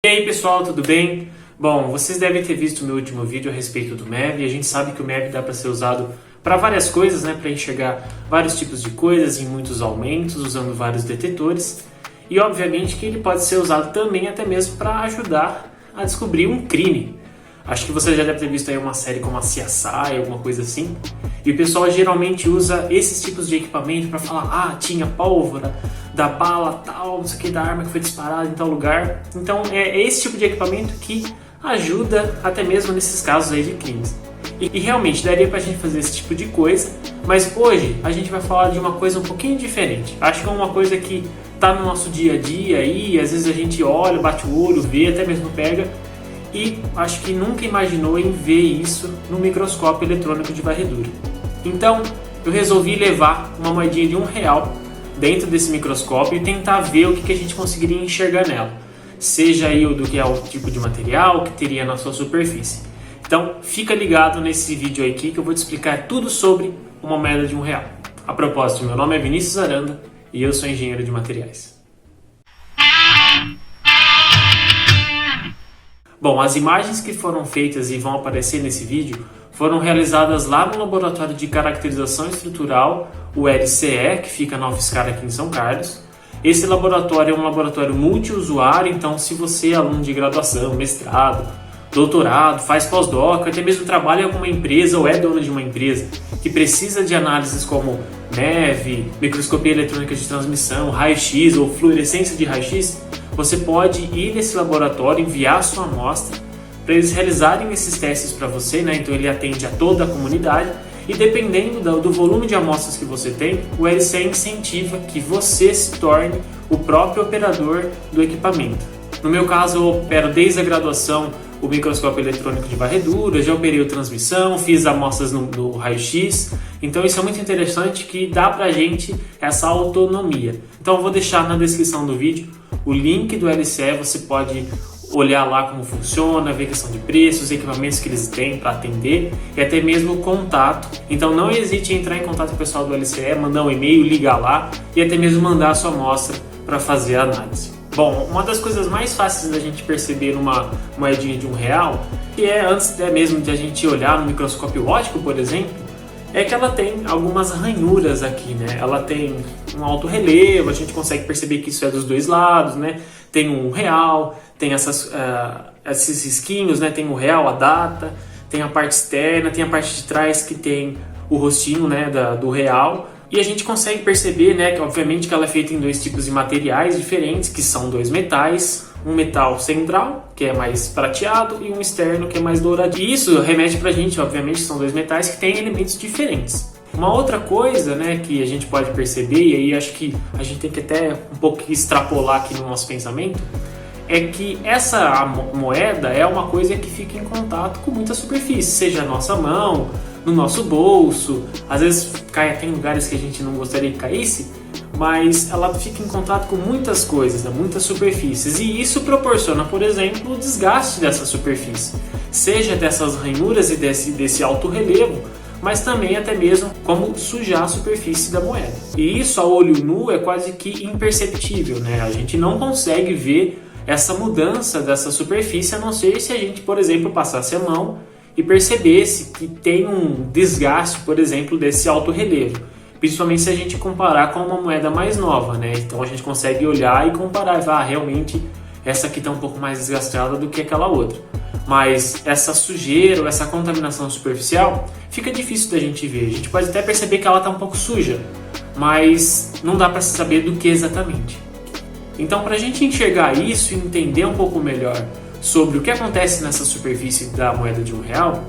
E aí pessoal, tudo bem? Bom, vocês devem ter visto o meu último vídeo a respeito do MEV, e a gente sabe que o MEV dá para ser usado para várias coisas, né? Para enxergar vários tipos de coisas em muitos aumentos, usando vários detetores. E obviamente que ele pode ser usado também até mesmo para ajudar a descobrir um crime. Acho que você já deve ter visto aí uma série como a CSI, alguma coisa assim. E o pessoal geralmente usa esses tipos de equipamento para falar, tinha pólvora da bala tal, não sei o que, da arma que foi disparada em tal lugar. Então é esse tipo de equipamento que ajuda até mesmo nesses casos aí de crimes. E realmente daria pra gente fazer esse tipo de coisa, mas hoje a gente vai falar de uma coisa um pouquinho diferente. Acho que é uma coisa que tá no nosso dia a dia aí, às vezes a gente olha, bate o olho, vê, até mesmo pega, e acho que nunca imaginou em ver isso no microscópio eletrônico de varredura. Então eu resolvi levar uma moedinha de R$1 dentro desse microscópio e tentar ver o que a gente conseguiria enxergar nela, seja aí do que é o tipo de material que teria na sua superfície. Então fica ligado nesse vídeo aqui que eu vou te explicar tudo sobre uma moeda de R$1. A propósito, meu nome é Vinícius Aranda e eu sou engenheiro de materiais. Bom, as imagens que foram feitas e vão aparecer nesse vídeo foram realizadas lá no Laboratório de Caracterização Estrutural, o LCE, que fica na UFSCar aqui em São Carlos. Esse laboratório é um laboratório multiusuário, então se você é aluno de graduação, mestrado, doutorado, faz pós-doc, até mesmo trabalha em alguma empresa ou é dono de uma empresa que precisa de análises como MEV, microscopia eletrônica de transmissão, raio-x ou fluorescência de raio-x, você pode ir nesse laboratório, enviar a sua amostra para eles realizarem esses testes para você, né? Então ele atende a toda a comunidade e dependendo do volume de amostras que você tem, o LCE incentiva que você se torne o próprio operador do equipamento. No meu caso, eu opero desde a graduação o microscópio eletrônico de varredura, já operei a transmissão, fiz amostras no raio-x, então isso é muito interessante que dá pra gente essa autonomia. Então eu vou deixar na descrição do vídeo o link do LCE, você pode olhar lá como funciona, ver questão de preços, os equipamentos que eles têm para atender e até mesmo o contato. Então não hesite em entrar em contato com o pessoal do LCE, mandar um e-mail, ligar lá e até mesmo mandar a sua amostra para fazer a análise. Bom, uma das coisas mais fáceis da gente perceber numa moedinha de R$1, que é antes até mesmo de a gente olhar no microscópio óptico, por exemplo, é que ela tem algumas ranhuras aqui, né? Ela tem um alto relevo, a gente consegue perceber que isso é dos dois lados, né? Tem um real, tem esses risquinhos, né? Tem o real, a data, tem a parte externa, tem a parte de trás que tem o rostinho, né? do real. E a gente consegue perceber, né, que obviamente que ela é feita em dois tipos de materiais diferentes, que são dois metais, um metal central, que é mais prateado, e um externo, que é mais dourado. E isso remete pra gente, obviamente, que são dois metais que têm elementos diferentes. Uma outra coisa, né, que a gente pode perceber, e aí acho que a gente tem que até um pouco extrapolar aqui no nosso pensamento, é que essa moeda é uma coisa que fica em contato com muita superfície, seja a nossa mão, no nosso bolso, às vezes cai até em lugares que a gente não gostaria que caísse, mas ela fica em contato com muitas coisas, né, muitas superfícies, e isso proporciona, por exemplo, o desgaste dessa superfície, seja dessas ranhuras e desse alto relevo, mas também até mesmo como sujar a superfície da moeda. E isso a olho nu é quase que imperceptível, né? A gente não consegue ver essa mudança dessa superfície, a não ser se a gente, por exemplo, passasse a mão e percebesse que tem um desgaste, por exemplo, desse alto relevo, principalmente se a gente comparar com uma moeda mais nova, né? Então a gente consegue olhar e comparar, realmente essa aqui está um pouco mais desgastada do que aquela outra. Mas essa sujeira ou essa contaminação superficial fica difícil da gente ver. A gente pode até perceber que ela está um pouco suja, mas não dá para saber do que exatamente. Então, para a gente enxergar isso e entender um pouco melhor sobre o que acontece nessa superfície da moeda de R$1,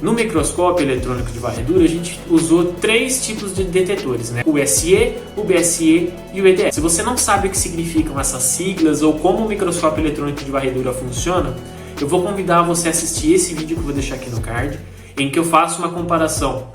no microscópio eletrônico de varredura a gente usou 3 tipos de detetores, né? O SE, o BSE e o EDS. Se você não sabe o que significam essas siglas ou como o microscópio eletrônico de varredura funciona, eu vou convidar você a assistir esse vídeo que eu vou deixar aqui no card, em que eu faço uma comparação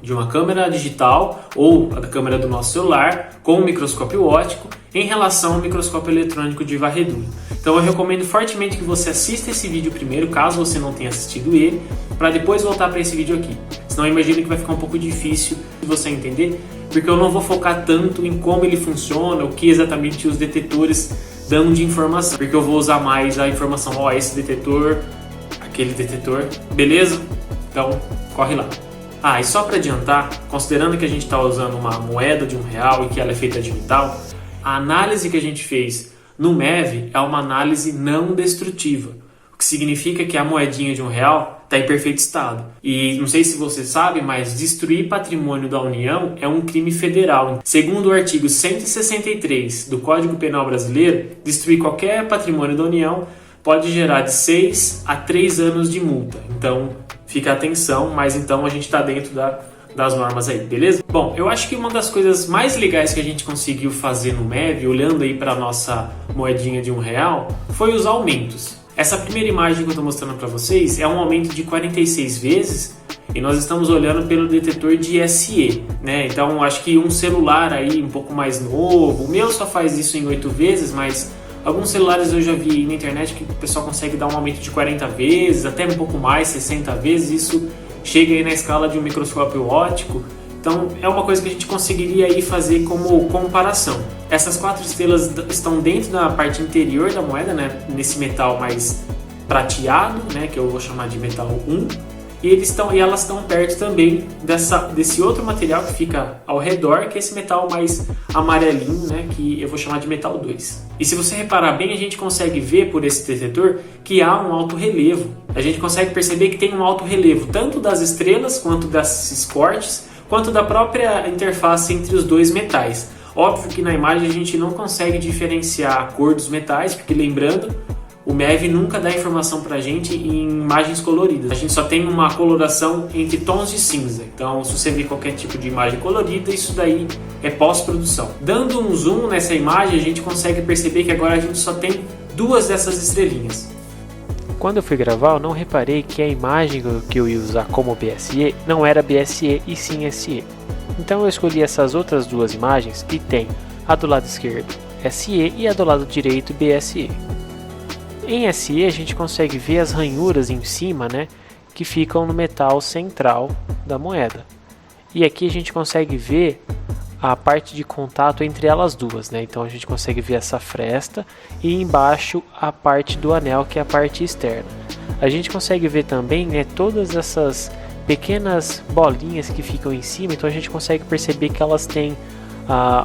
de uma câmera digital ou a câmera do nosso celular com o microscópio óptico em relação ao microscópio eletrônico de varredura. Então eu recomendo fortemente que você assista esse vídeo primeiro, caso você não tenha assistido ele, para depois voltar para esse vídeo aqui. Senão eu imagino que vai ficar um pouco difícil de você entender, porque eu não vou focar tanto em como ele funciona, o que exatamente os detetores dando de informação, porque eu vou usar mais a informação, ó, esse detetor, aquele detetor, beleza? Então, corre lá. Ah, e só para adiantar, considerando que a gente está usando uma moeda de R$1 e que ela é feita de metal, a análise que a gente fez no MEV é uma análise não destrutiva, o que significa que a moedinha de R$1 está em perfeito estado. E não sei se você sabe, mas destruir patrimônio da União é um crime federal. Segundo o artigo 163 do Código Penal Brasileiro, destruir qualquer patrimônio da União pode gerar de 6 a 3 anos de multa. Então, fica atenção, mas então a gente está dentro das normas aí, beleza? Bom, eu acho que uma das coisas mais legais que a gente conseguiu fazer no MEV, olhando aí para a nossa moedinha de R$1, foi os aumentos. Essa primeira imagem que eu estou mostrando para vocês é um aumento de 46 vezes e nós estamos olhando pelo detetor de SE, né? Então, acho que um celular aí um pouco mais novo, o meu só faz isso em 8 vezes, mas alguns celulares eu já vi na internet que o pessoal consegue dar um aumento de 40 vezes, até um pouco mais, 60 vezes. Isso chega aí na escala de um microscópio óptico. Então é uma coisa que a gente conseguiria aí fazer como comparação. Essas 4 estrelas estão dentro da parte interior da moeda, né? Nesse metal mais prateado, né? Que eu vou chamar de metal 1. E elas estão perto também desse outro material que fica ao redor, que é esse metal mais amarelinho, né, que eu vou chamar de metal 2. E se você reparar bem, a gente consegue ver por esse detetor que há um alto relevo. A gente consegue perceber que tem um alto relevo tanto das estrelas, quanto desses cortes, quanto da própria interface entre os dois metais. Óbvio que na imagem a gente não consegue diferenciar a cor dos metais, porque lembrando, o MEV nunca dá informação pra gente em imagens coloridas. A gente só tem uma coloração entre tons de cinza. Então, se você ver qualquer tipo de imagem colorida, isso daí é pós-produção. Dando um zoom nessa imagem, a gente consegue perceber que agora a gente só tem 2 dessas estrelinhas. Quando eu fui gravar, eu não reparei que a imagem que eu ia usar como BSE não era BSE e sim SE. Então eu escolhi essas outras 2 imagens e tem a do lado esquerdo SE e a do lado direito BSE. Em SE a gente consegue ver as ranhuras em cima, né, que ficam no metal central da moeda. E aqui a gente consegue ver a parte de contato entre elas duas, né? Então a gente consegue ver essa fresta e embaixo a parte do anel, que é a parte externa. A gente consegue ver também, né, todas essas pequenas bolinhas que ficam em cima, então a gente consegue perceber que elas têm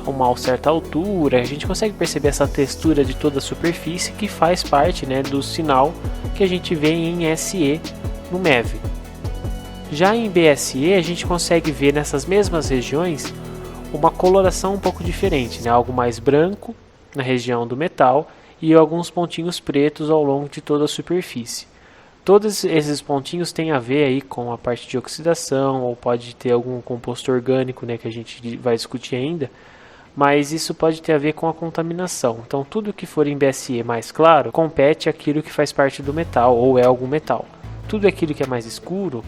uma certa altura, a gente consegue perceber essa textura de toda a superfície que faz parte, né, do sinal que a gente vê em SE no MEV. Já em BSE a gente consegue ver nessas mesmas regiões uma coloração um pouco diferente, né, algo mais branco na região do metal e alguns pontinhos pretos ao longo de toda a superfície. Todos esses pontinhos têm a ver aí com a parte de oxidação, ou pode ter algum composto orgânico, né, que a gente vai discutir ainda, mas isso pode ter a ver com a contaminação. Então tudo que for em BSE mais claro, compete aquilo que faz parte do metal, ou é algum metal. Tudo aquilo que é mais escuro,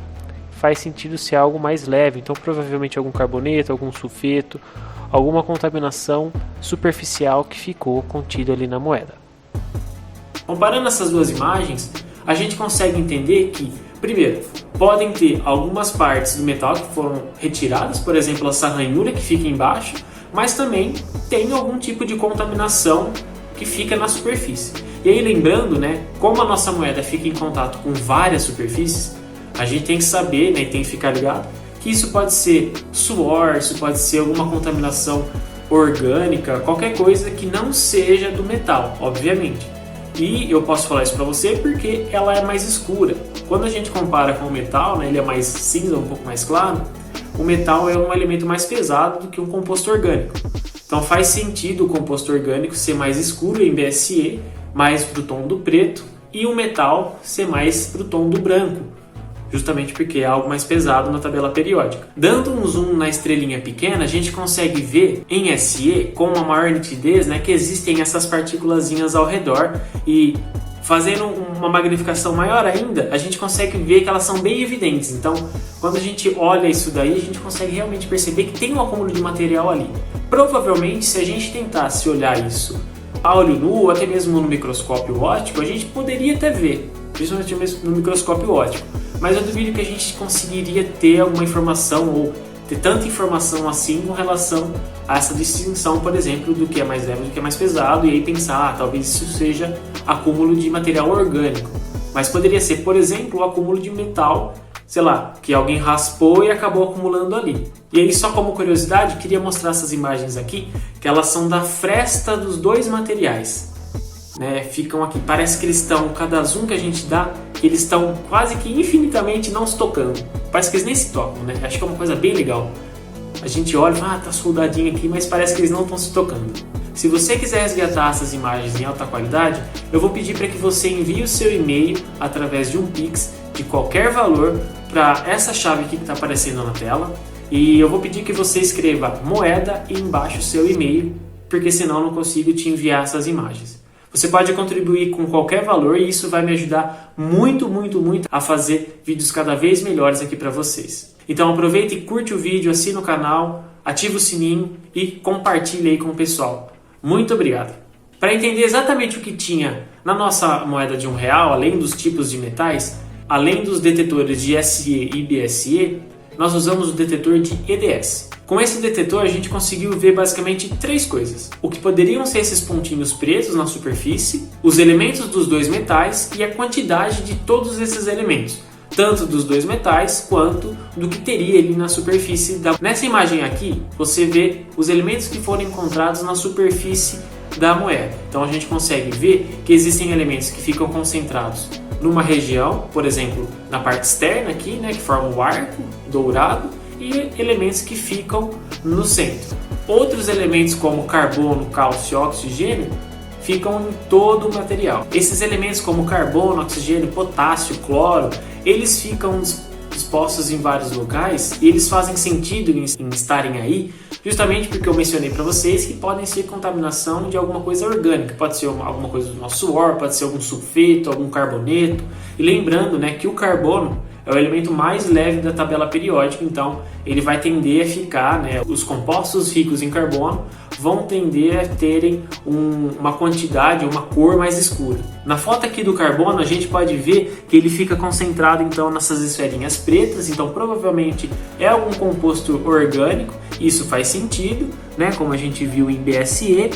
faz sentido ser algo mais leve, então provavelmente algum carboneto, algum sulfeto, alguma contaminação superficial que ficou contido ali na moeda. Comparando essas 2 imagens, a gente consegue entender que, primeiro, podem ter algumas partes do metal que foram retiradas, por exemplo, essa ranhura que fica embaixo, mas também tem algum tipo de contaminação que fica na superfície. E aí lembrando, né, como a nossa moeda fica em contato com várias superfícies, a gente tem que saber, né, e tem que ficar ligado, que isso pode ser suor, isso pode ser alguma contaminação orgânica, qualquer coisa que não seja do metal, obviamente. E eu posso falar isso para você porque ela é mais escura. Quando a gente compara com o metal, né, ele é mais cinza, um pouco mais claro, o metal é um elemento mais pesado do que um composto orgânico. Então faz sentido o composto orgânico ser mais escuro em BSE, mais pro tom do preto, e o metal ser mais pro tom do branco, justamente porque é algo mais pesado na tabela periódica. Dando um zoom na estrelinha pequena, a gente consegue ver em SE, com uma maior nitidez, né, que existem essas partículazinhas ao redor, e fazendo uma magnificação maior ainda, a gente consegue ver que elas são bem evidentes. Então, quando a gente olha isso daí, a gente consegue realmente perceber que tem um acúmulo de material ali. Provavelmente, se a gente tentasse olhar isso a olho nu, ou até mesmo no microscópio óptico, a gente poderia até ver, principalmente no microscópio óptico. Mas eu duvido que a gente conseguiria ter alguma informação ou ter tanta informação assim com relação a essa distinção, por exemplo, do que é mais leve e do que é mais pesado, e aí pensar, talvez isso seja acúmulo de material orgânico. Mas poderia ser, por exemplo, o acúmulo de metal, sei lá, que alguém raspou e acabou acumulando ali. E aí, só como curiosidade, queria mostrar essas imagens aqui, que elas são da fresta dos dois materiais. Né, ficam aqui, parece que eles estão, cada zoom que a gente dá, eles estão quase que infinitamente não se tocando. Parece que eles nem se tocam, né? Acho que é uma coisa bem legal. A gente olha e fala, tá soldadinho aqui, mas parece que eles não estão se tocando. Se você quiser resgatar essas imagens em alta qualidade, eu vou pedir para que você envie o seu e-mail através de um Pix de qualquer valor para essa chave aqui que está aparecendo na tela. E eu vou pedir que você escreva moeda e embaixo o seu e-mail, porque senão eu não consigo te enviar essas imagens. Você pode contribuir com qualquer valor e isso vai me ajudar muito, muito, muito a fazer vídeos cada vez melhores aqui para vocês. Então aproveita e curte o vídeo, assina o canal, ativa o sininho e compartilha aí com o pessoal. Muito obrigado! Para entender exatamente o que tinha na nossa moeda de R$1, além dos tipos de metais, além dos detetores de SE e BSE, nós usamos o detetor de EDS. Com esse detetor a gente conseguiu ver basicamente três coisas: o que poderiam ser esses pontinhos pretos na superfície, os elementos dos dois metais e a quantidade de todos esses elementos, tanto dos dois metais quanto do que teria ali na superfície. Nessa imagem aqui você vê os elementos que foram encontrados na superfície da moeda. Então a gente consegue ver que existem elementos que ficam concentrados numa região, por exemplo, na parte externa aqui, né, que forma o arco dourado, e elementos que ficam no centro. Outros elementos como carbono, cálcio e oxigênio ficam em todo o material. Esses elementos como carbono, oxigênio, potássio, cloro, eles ficam expostos em vários locais e eles fazem sentido em estarem aí justamente porque eu mencionei para vocês que podem ser contaminação de alguma coisa orgânica. Pode ser alguma coisa do nosso suor, pode ser algum sulfeto, algum carboneto. E lembrando, né, que o carbono é o elemento mais leve da tabela periódica, então ele vai tender a ficar, né, os compostos ricos em carbono vão tender a terem uma quantidade, uma cor mais escura. Na foto aqui do carbono a gente pode ver que ele fica concentrado então nessas esferinhas pretas, então provavelmente é algum composto orgânico, isso faz sentido, né, como a gente viu em BSE.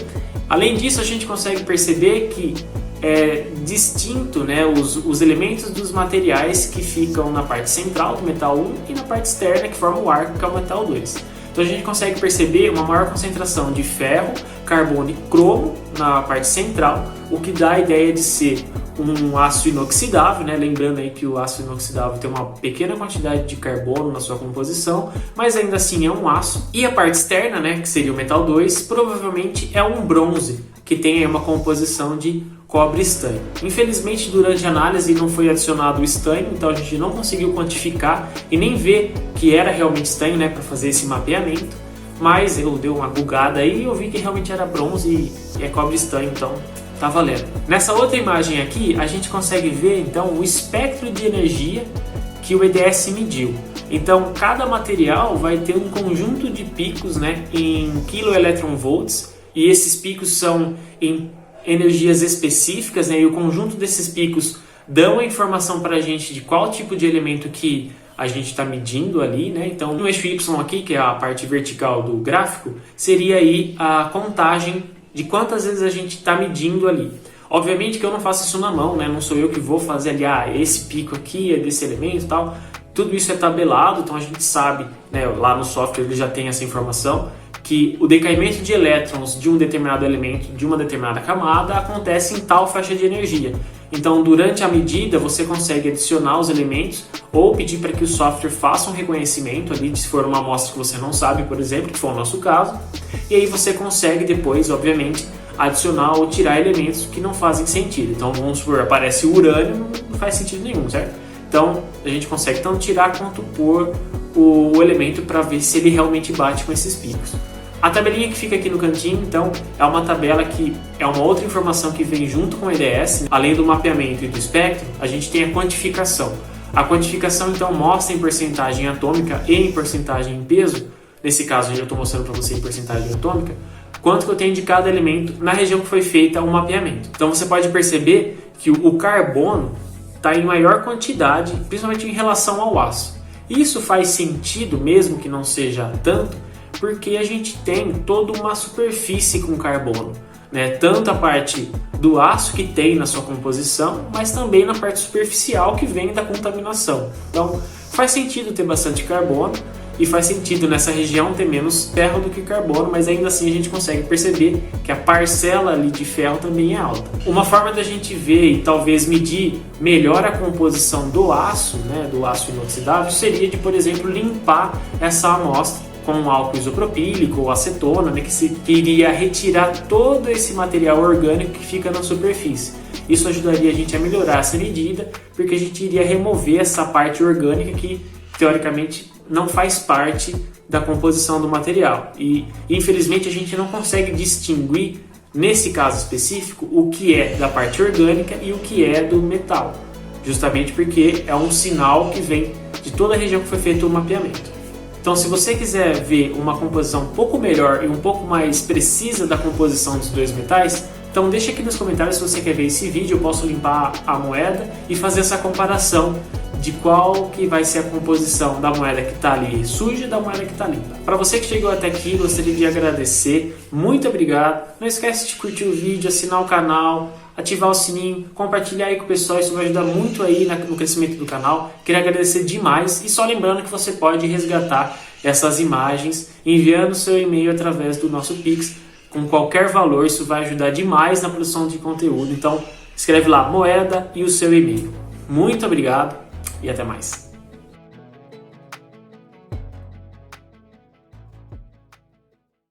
Além disso a gente consegue perceber que é distinto, né, os elementos dos materiais que ficam na parte central do metal 1 e na parte externa que forma o arco, que é o metal 2. Então a gente consegue perceber uma maior concentração de ferro, carbono e cromo na parte central, o que dá a ideia de ser um aço inoxidável, né? Lembrando aí que o aço inoxidável tem uma pequena quantidade de carbono na sua composição, mas ainda assim é um aço. E a parte externa, né, que seria o metal 2, provavelmente é um bronze, que tem aí uma composição de cobre e estanho. Infelizmente, durante a análise não foi adicionado o estanho, então a gente não conseguiu quantificar e nem ver que era realmente estanho, né, para fazer esse mapeamento. Mas eu dei uma bugada aí e eu vi que realmente era bronze e é cobre e estanho, então tá valendo. Nessa outra imagem aqui, a gente consegue ver então o espectro de energia que o EDS mediu. Então, cada material vai ter um conjunto de picos, né, em kV, e esses picos são em energias específicas, né, e o conjunto desses picos dão a informação para a gente de qual tipo de elemento que a gente está medindo ali, né? Então, no eixo Y aqui, que é a parte vertical do gráfico, seria aí a contagem de quantas vezes a gente está medindo ali. Obviamente que eu não faço isso na mão, né? Não sou eu que vou fazer ali, esse pico aqui é desse elemento e tal. Tudo isso é tabelado, então a gente sabe, né, lá no software ele já tem essa informação, que o decaimento de elétrons de um determinado elemento, de uma determinada camada, acontece em tal faixa de energia. Então, durante a medida, você consegue adicionar os elementos ou pedir para que o software faça um reconhecimento ali, se for uma amostra que você não sabe, por exemplo, que foi o nosso caso, e aí você consegue depois, obviamente, adicionar ou tirar elementos que não fazem sentido. Então, vamos supor, aparece o urânio, não faz sentido nenhum, certo? Então, a gente consegue tanto tirar quanto pôr o elemento para ver se ele realmente bate com esses picos. A tabelinha que fica aqui no cantinho, então, é uma tabela que é uma outra informação que vem junto com o EDS. Além do mapeamento e do espectro, a gente tem a quantificação. A quantificação, então, mostra em porcentagem atômica e em porcentagem em peso. Nesse caso, eu estou mostrando para você em porcentagem atômica, quanto que eu tenho de cada elemento na região que foi feita o mapeamento. Então, você pode perceber que o carbono está em maior quantidade, principalmente em relação ao aço. Isso faz sentido, mesmo que não seja tanto, porque a gente tem toda uma superfície com carbono, né? Tanto a parte do aço que tem na sua composição, mas também na parte superficial que vem da contaminação. Então faz sentido ter bastante carbono e faz sentido nessa região ter menos ferro do que carbono, mas ainda assim a gente consegue perceber que a parcela ali de ferro também é alta. Uma forma da gente ver e talvez medir melhor a composição do aço, né, do aço inoxidável, seria de, por exemplo, limpar essa amostra com um álcool isopropílico ou acetona, né, que iria retirar todo esse material orgânico que fica na superfície. Isso ajudaria a gente a melhorar essa medida, porque a gente iria remover essa parte orgânica que, teoricamente, não faz parte da composição do material. E, infelizmente, a gente não consegue distinguir, nesse caso específico, o que é da parte orgânica e o que é do metal, justamente porque é um sinal que vem de toda a região que foi feito o mapeamento. Então, se você quiser ver uma composição um pouco melhor e um pouco mais precisa da composição dos dois metais, então deixa aqui nos comentários se você quer ver esse vídeo. Eu posso limpar a moeda e fazer essa comparação de qual que vai ser a composição da moeda que está ali suja e da moeda que está limpa. Para você que chegou até aqui, gostaria de agradecer. Muito obrigado. Não esquece de curtir o vídeo, assinar o canal, ativar o sininho, compartilhar aí com o pessoal, isso vai ajudar muito aí no crescimento do canal. Queria agradecer demais e só lembrando que você pode resgatar essas imagens enviando seu e-mail através do nosso Pix com qualquer valor. Isso vai ajudar demais na produção de conteúdo. Então escreve lá moeda e o seu e-mail. Muito obrigado e até mais.